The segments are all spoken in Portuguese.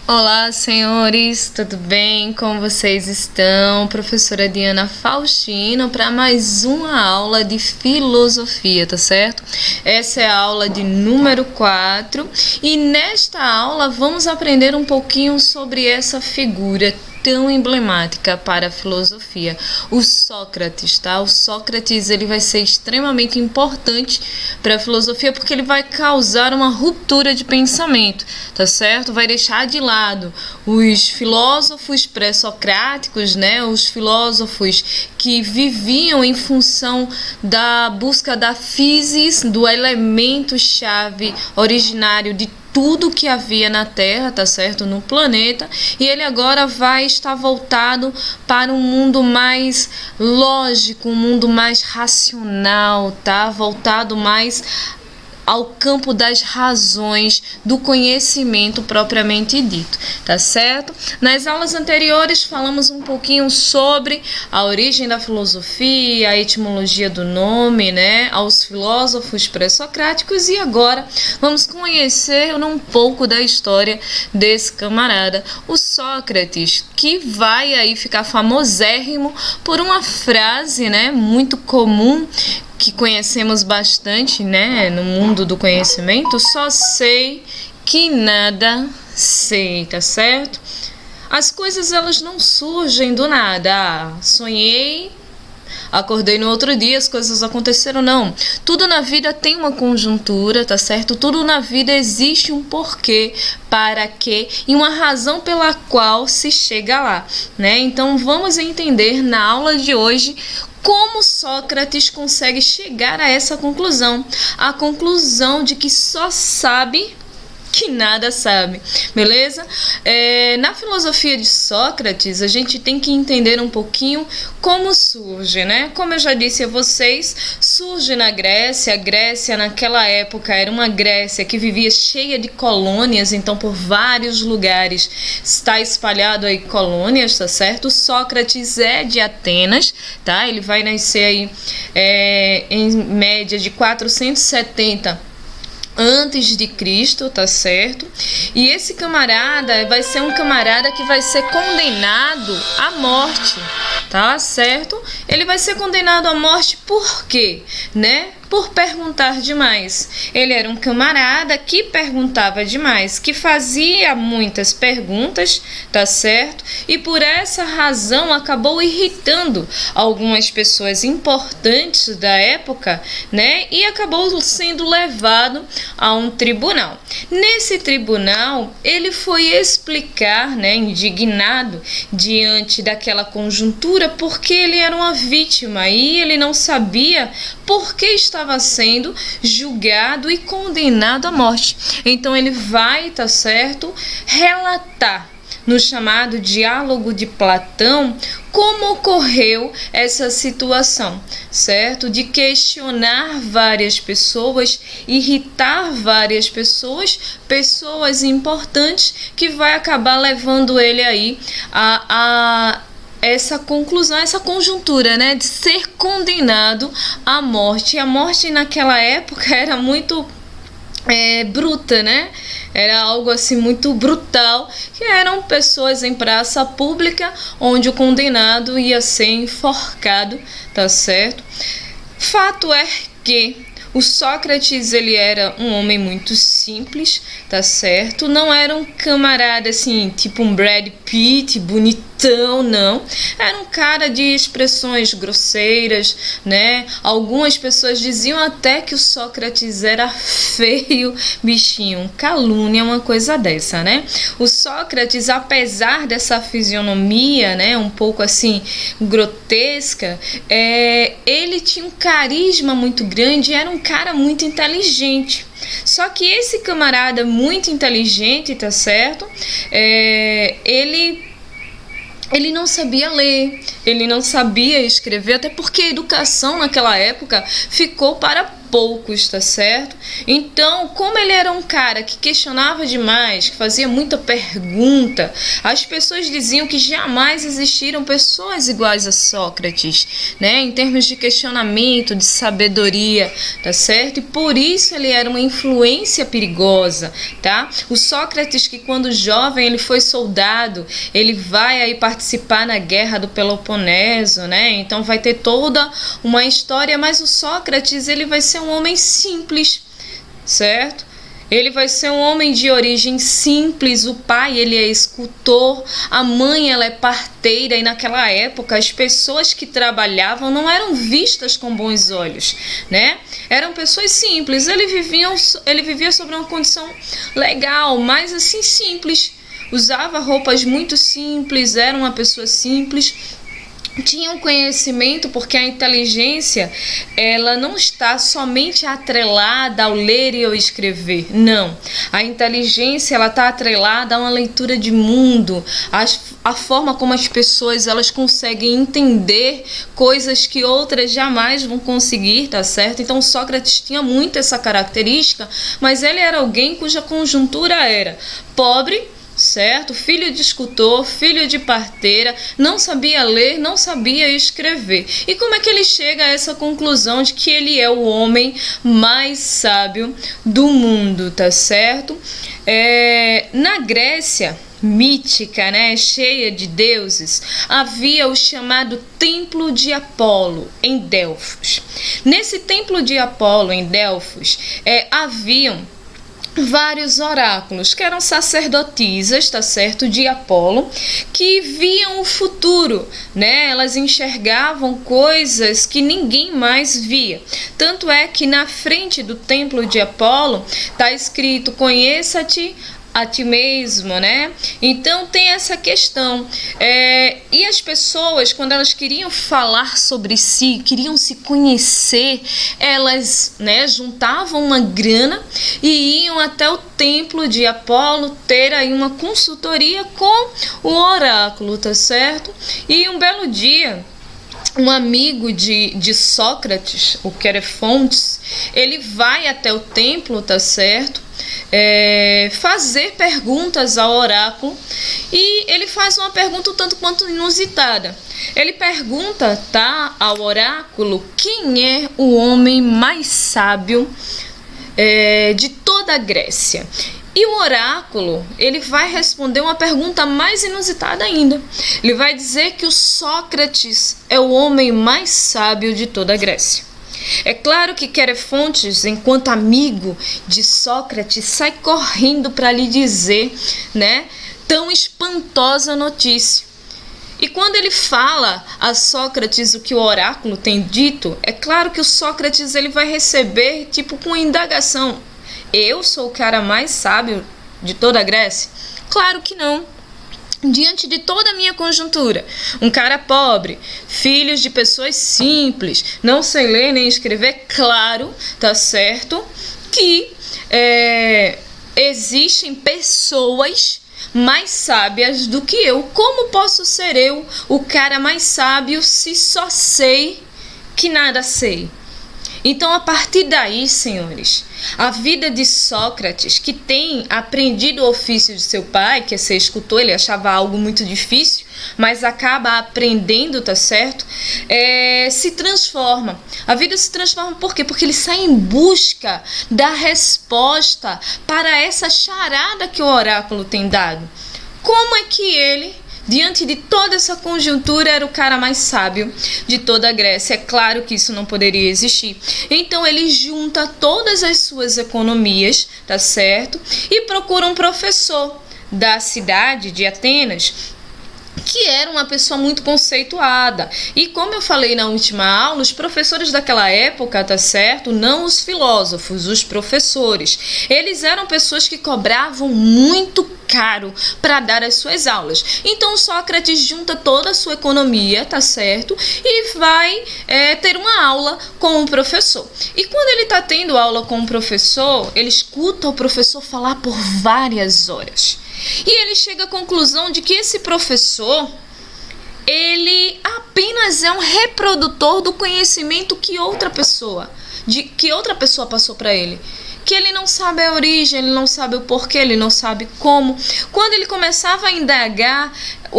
Olá, senhores, tudo bem? Como vocês estão? Professora Diana Faustino para mais uma aula de filosofia, tá certo? Essa é a aula de número 4 e nesta aula vamos aprender um pouquinho sobre essa figura tão emblemática para a filosofia, o Sócrates, tá? O Sócrates, ele vai ser extremamente importante para a filosofia porque ele vai causar uma ruptura de pensamento, tá certo? Vai deixar de lado os filósofos pré-socráticos, né? Os filósofos que viviam em função da busca da physis, do elemento-chave originário de tudo que havia na Terra, tá certo? No planeta, e ele agora vai estar voltado para um mundo mais lógico, um mundo mais racional, tá? Voltado mais ao campo das razões, do conhecimento propriamente dito, tá certo? Nas aulas anteriores falamos um pouquinho sobre a origem da filosofia, a etimologia do nome, né, aos filósofos pré-socráticos, e agora vamos conhecer um pouco da história desse camarada, o Sócrates, que vai aí ficar famosérrimo por uma frase, né, muito comum, que conhecemos bastante, né, no mundo do conhecimento: só sei que nada sei, tá certo? As coisas, elas não surgem do nada. Sonhei, acordei no outro dia, as coisas aconteceram, não. Tudo na vida tem uma conjuntura, tá certo? Tudo na vida existe um porquê, para quê e uma razão pela qual se chega lá, né? Então vamos entender na aula de hoje como Sócrates consegue chegar a essa conclusão, a conclusão de que só sabe que nada sabe, beleza? Na filosofia de Sócrates, a gente tem que entender um pouquinho como surge, né? Como eu já disse a vocês, surge na Grécia. A Grécia, naquela época, era uma Grécia que vivia cheia de colônias, então por vários lugares está espalhado aí colônias, tá certo? Sócrates é de Atenas, tá? Ele vai nascer aí em média de 470 antes de Cristo, tá certo? E esse camarada vai ser um camarada que vai ser condenado à morte, tá certo? Ele vai ser condenado à morte por quê, né? Por perguntar demais. Ele era um camarada que perguntava demais, que fazia muitas perguntas, tá certo? E por essa razão acabou irritando algumas pessoas importantes da época, né? E acabou sendo levado a um tribunal. Nesse tribunal, ele foi explicar, né, indignado diante daquela conjuntura, porque ele era uma vítima e ele não sabia por que estava sendo julgado e condenado à morte. Então ele vai, tá certo, relatar no chamado Diálogo de Platão como ocorreu essa situação, certo? De questionar várias pessoas, irritar várias pessoas, pessoas importantes, que vai acabar levando ele aí a essa conclusão, essa conjuntura, né, de ser condenado à morte. E a morte naquela época era muito bruta, né? Era algo assim muito brutal, que eram pessoas em praça pública onde o condenado ia ser enforcado, tá certo? Fato é que o Sócrates, ele era um homem muito simples, tá certo? Não era um camarada assim, tipo um Brad Pitt, bonitão, não. Era um cara de expressões grosseiras, né? Algumas pessoas diziam até que o Sócrates era feio, bichinho. Calúnia, uma coisa dessa, né? O Sócrates, apesar dessa fisionomia, né, um pouco assim grotesca, ele tinha um carisma muito grande, era um cara muito inteligente. Só que esse camarada muito inteligente, tá certo? Ele não sabia ler, ele não sabia escrever, até porque a educação naquela época ficou para poucos, tá certo? Então, como ele era um cara que questionava demais, que fazia muita pergunta, as pessoas diziam que jamais existiram pessoas iguais a Sócrates, né? Em termos de questionamento, de sabedoria, tá certo? E por isso ele era uma influência perigosa, tá? O Sócrates, que quando jovem ele foi soldado, ele vai aí participar na guerra do Peloponeso, né? Então vai ter toda uma história, mas o Sócrates ele vai ser um homem simples, certo? Ele vai ser um homem de origem simples, o pai ele é escultor, a mãe ela é parteira, e naquela época as pessoas que trabalhavam não eram vistas com bons olhos, né? Eram pessoas simples, ele vivia sobre uma condição legal, mas assim simples, usava roupas muito simples, era uma pessoa simples. Tinha um conhecimento, porque a inteligência ela não está somente atrelada ao ler e ao escrever, não. A inteligência ela está atrelada a uma leitura de mundo, a forma como as pessoas elas conseguem entender coisas que outras jamais vão conseguir, tá certo? Então Sócrates tinha muito essa característica, mas ele era alguém cuja conjuntura era pobre, certo? Filho de escultor, filho de parteira, não sabia ler, não sabia escrever. E como é que ele chega a essa conclusão de que ele é o homem mais sábio do mundo, tá certo? Na Grécia mítica, né, cheia de deuses, havia o chamado Templo de Apolo em Delfos. Nesse Templo de Apolo em Delfos, haviam vários oráculos, que eram sacerdotisas, tá certo, de Apolo, que viam o futuro, né? Elas enxergavam coisas que ninguém mais via. Tanto é que na frente do templo de Apolo tá escrito: conheça-te a ti mesmo, né? Então tem essa questão. E as pessoas, quando elas queriam falar sobre si, queriam se conhecer, elas, né, juntavam uma grana e iam até o templo de Apolo ter aí uma consultoria com o oráculo, tá certo? E um belo dia, um amigo de Sócrates, o Querefontes, ele vai até o templo, tá certo? Fazer perguntas ao oráculo, e ele faz uma pergunta um tanto quanto inusitada. Ele pergunta, tá, ao oráculo quem é o homem mais sábio de toda a Grécia. E o oráculo, ele vai responder uma pergunta mais inusitada ainda. Ele vai dizer que o Sócrates é o homem mais sábio de toda a Grécia. É claro que Querefontes, enquanto amigo de Sócrates, sai correndo para lhe dizer, né, tão espantosa notícia. E quando ele fala a Sócrates o que o oráculo tem dito, é claro que o Sócrates ele vai receber tipo com indagação: eu sou o cara mais sábio de toda a Grécia? Claro que não. Diante de toda a minha conjuntura, um cara pobre, filhos de pessoas simples, não sei ler nem escrever, claro, tá certo, que existem pessoas mais sábias do que eu. Como posso ser eu o cara mais sábio se só sei que nada sei? Então, a partir daí, senhores, a vida de Sócrates, que tem aprendido o ofício de seu pai, que é ser escultor, ele achava algo muito difícil, mas acaba aprendendo, tá certo? Se transforma. A vida se transforma por quê? Porque ele sai em busca da resposta para essa charada que o oráculo tem dado. Como é que ele, diante de toda essa conjuntura, era o cara mais sábio de toda a Grécia? É claro que isso não poderia existir. Então ele junta todas as suas economias, tá certo? E procura um professor da cidade de Atenas, que era uma pessoa muito conceituada. E como eu falei na última aula, os professores daquela época, tá certo? Não os filósofos, os professores. Eles eram pessoas que cobravam muito caro para dar as suas aulas. Então Sócrates junta toda a sua economia, tá certo? E vai ter uma aula com o professor. E quando ele tá tendo aula com o professor, ele escuta o professor falar por várias horas. E ele chega à conclusão de que esse professor, ele apenas é um reprodutor do conhecimento que outra pessoa de que outra pessoa passou para ele. Que ele não sabe a origem, ele não sabe o porquê, ele não sabe como. Quando ele começava a indagar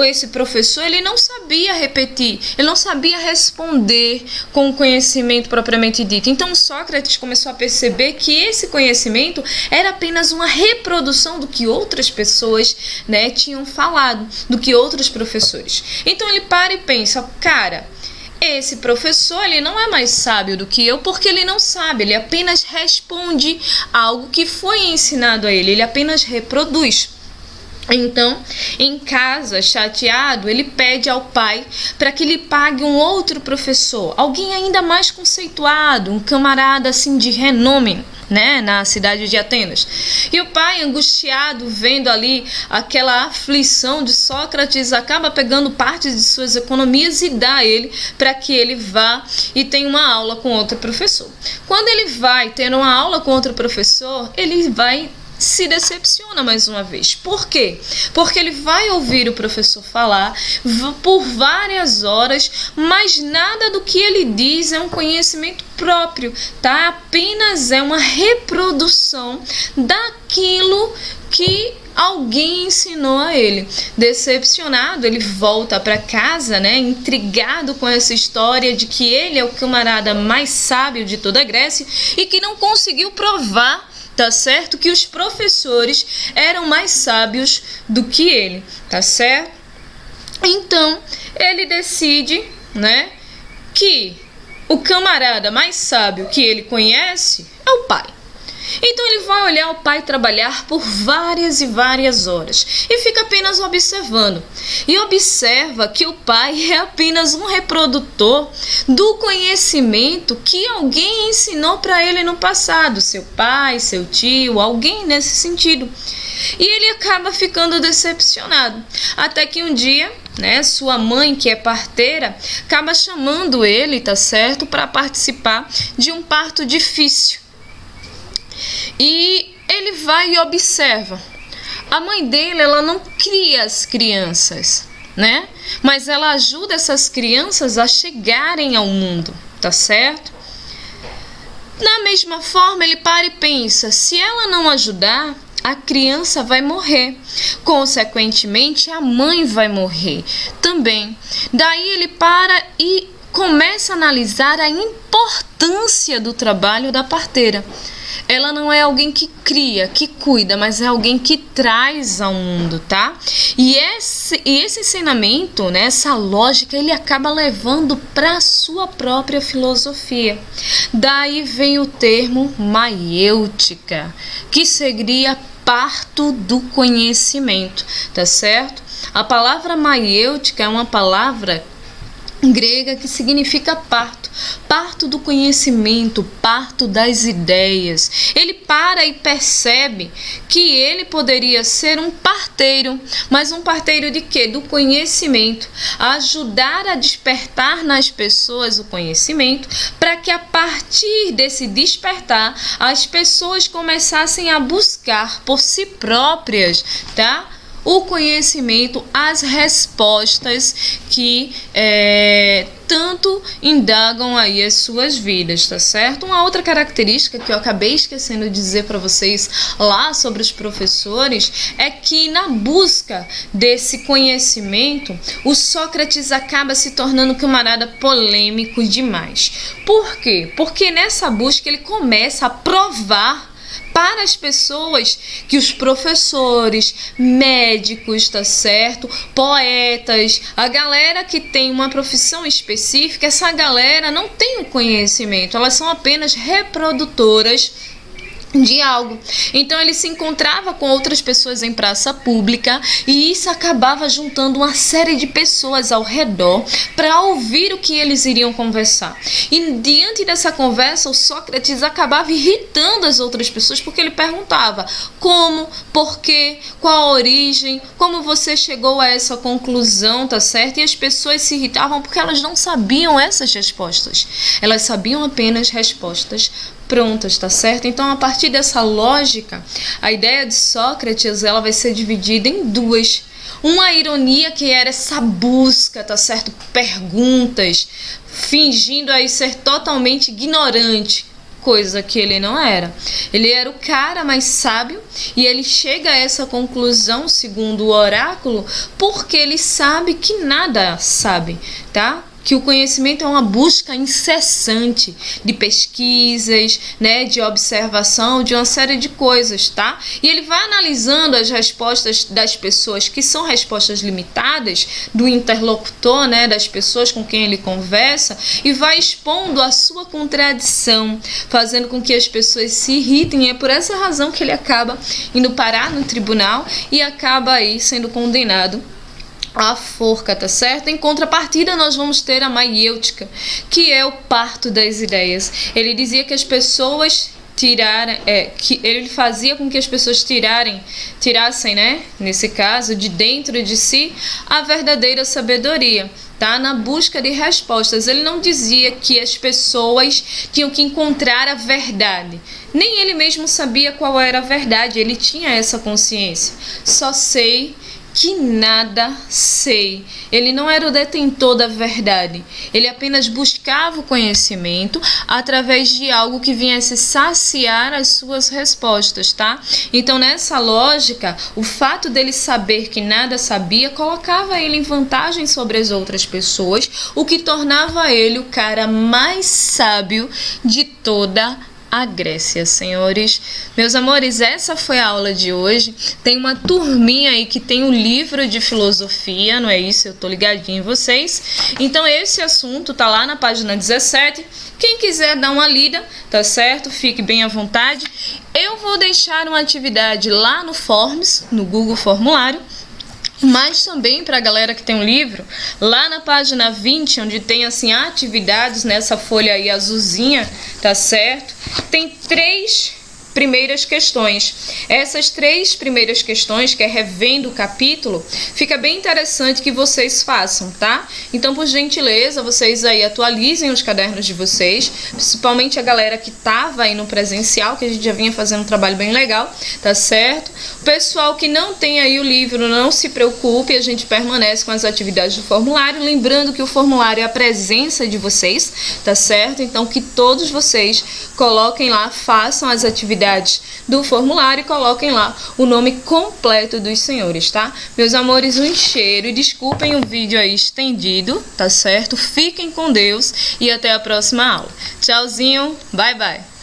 esse professor, ele não sabia repetir, ele não sabia responder com o conhecimento propriamente dito. Então Sócrates começou a perceber que esse conhecimento era apenas uma reprodução do que outras pessoas, né, tinham falado, do que outros professores. Então ele para e pensa, cara, esse professor, ele não é mais sábio do que eu, porque ele não sabe, ele apenas responde algo que foi ensinado a ele, ele apenas reproduz. Então, em casa, chateado, ele pede ao pai para que lhe pague um outro professor, alguém ainda mais conceituado, um camarada assim de renome, né, na cidade de Atenas. E o pai, angustiado, vendo ali aquela aflição de Sócrates, acaba pegando parte de suas economias e dá a ele para que ele vá e tenha uma aula com outro professor. Quando ele vai ter uma aula com outro professor, ele se decepciona mais uma vez. Por quê? Porque ele vai ouvir o professor falar por várias horas, mas nada do que ele diz é um conhecimento próprio, tá? Apenas é uma reprodução daquilo que alguém ensinou a ele. Decepcionado, ele volta para casa, né, intrigado com essa história de que ele é o camarada mais sábio de toda a Grécia e que não conseguiu provar, tá certo, que os professores eram mais sábios do que ele, tá certo? Então, ele decide, né, que o camarada mais sábio que ele conhece é o pai. Então ele vai olhar o pai trabalhar por várias e várias horas e fica apenas observando. E observa que o pai é apenas um reprodutor do conhecimento que alguém ensinou para ele no passado, seu pai, seu tio, alguém nesse sentido. E ele acaba ficando decepcionado, até que um dia, né, sua mãe, que é parteira, acaba chamando ele, tá certo, para participar de um parto difícil. E ele vai e observa. A mãe dele, ela não cria as crianças, né? Mas ela ajuda essas crianças a chegarem ao mundo, tá certo? Da mesma forma, ele para e pensa, se ela não ajudar, a criança vai morrer. Consequentemente, a mãe vai morrer também. Daí ele para e começa a analisar a importância do trabalho da parteira. Ela não é alguém que cria, que cuida, mas é alguém que traz ao mundo, tá? E esse ensinamento, né, essa lógica, ele acaba levando para a sua própria filosofia. Daí vem o termo maiêutica, que seria parto do conhecimento, tá certo? A palavra maiêutica é uma palavra grega que significa parto, parto do conhecimento, parto das ideias. Ele para e percebe que ele poderia ser um parteiro, mas um parteiro de quê? Do conhecimento, ajudar a despertar nas pessoas o conhecimento, para que a partir desse despertar as pessoas começassem a buscar por si próprias, tá? O conhecimento, as respostas que tanto indagam aí as suas vidas, tá certo? Uma outra característica que eu acabei esquecendo de dizer para vocês lá sobre os professores é que na busca desse conhecimento, o Sócrates acaba se tornando um camarada polêmico demais. Por quê? Porque nessa busca ele começa a provar para as pessoas que os professores, médicos, tá certo? Poetas, a galera que tem uma profissão específica, essa galera não tem o conhecimento, elas são apenas reprodutoras de algo. Então ele se encontrava com outras pessoas em praça pública e isso acabava juntando uma série de pessoas ao redor para ouvir o que eles iriam conversar. E diante dessa conversa, o Sócrates acabava irritando as outras pessoas porque ele perguntava como, por quê, qual a origem, como você chegou a essa conclusão, tá certo? E as pessoas se irritavam porque elas não sabiam essas respostas. Elas sabiam apenas respostas prontas, tá certo? Então, a partir dessa lógica, a ideia de Sócrates, ela vai ser dividida em duas. Uma ironia que era essa busca, tá certo? Perguntas, fingindo aí ser totalmente ignorante coisa que ele não era. Ele era o cara mais sábio e ele chega a essa conclusão, segundo o oráculo, porque ele sabe que nada sabe, tá? Que o conhecimento é uma busca incessante de pesquisas, né, de observação, de uma série de coisas, tá? E ele vai analisando as respostas das pessoas, que são respostas limitadas, do interlocutor, né, das pessoas com quem ele conversa, e vai expondo a sua contradição, fazendo com que as pessoas se irritem. E é por essa razão que ele acaba indo parar no tribunal e acaba aí sendo condenado a forca, tá certo? Em contrapartida, nós vamos ter a maiêutica, que é o parto das ideias. Ele dizia que as pessoas que ele fazia com que as pessoas tirassem, né, nesse caso, de dentro de si, a verdadeira sabedoria, tá? Na busca de respostas. Ele não dizia que as pessoas tinham que encontrar a verdade. Nem ele mesmo sabia qual era a verdade, ele tinha essa consciência. Só sei que nada sei. Ele não era o detentor da verdade. Ele apenas buscava o conhecimento através de algo que viesse saciar as suas respostas, tá? Então, nessa lógica, o fato dele saber que nada sabia colocava ele em vantagem sobre as outras pessoas, o que tornava ele o cara mais sábio de toda a Grécia, senhores. Meus amores, essa foi a aula de hoje. Tem uma turminha aí que tem um livro de filosofia, não é isso? Eu tô ligadinho em vocês. Então, esse assunto tá lá na página 17. Quem quiser dar uma lida, tá certo? Fique bem à vontade. Eu vou deixar uma atividade lá no Forms, no Google Formulário, mas também para a galera que tem um livro, lá na página 20, onde tem assim atividades nessa folha aí azulzinha, tá certo? Tem 3 primeiras questões. Essas 3 primeiras questões, que é revendo o capítulo, fica bem interessante que vocês façam, tá? Então, por gentileza, vocês aí atualizem os cadernos de vocês, principalmente a galera que tava aí no presencial, que a gente já vinha fazendo um trabalho bem legal, tá certo? O pessoal que não tem aí o livro, não se preocupe, a gente permanece com as atividades do formulário, lembrando que o formulário é a presença de vocês, tá certo? Então, que todos vocês coloquem lá, façam as atividades do formulário e coloquem lá o nome completo dos senhores, tá? Meus amores, um cheiro e desculpem o vídeo aí estendido, tá certo? Fiquem com Deus e até a próxima aula. Tchauzinho, bye bye!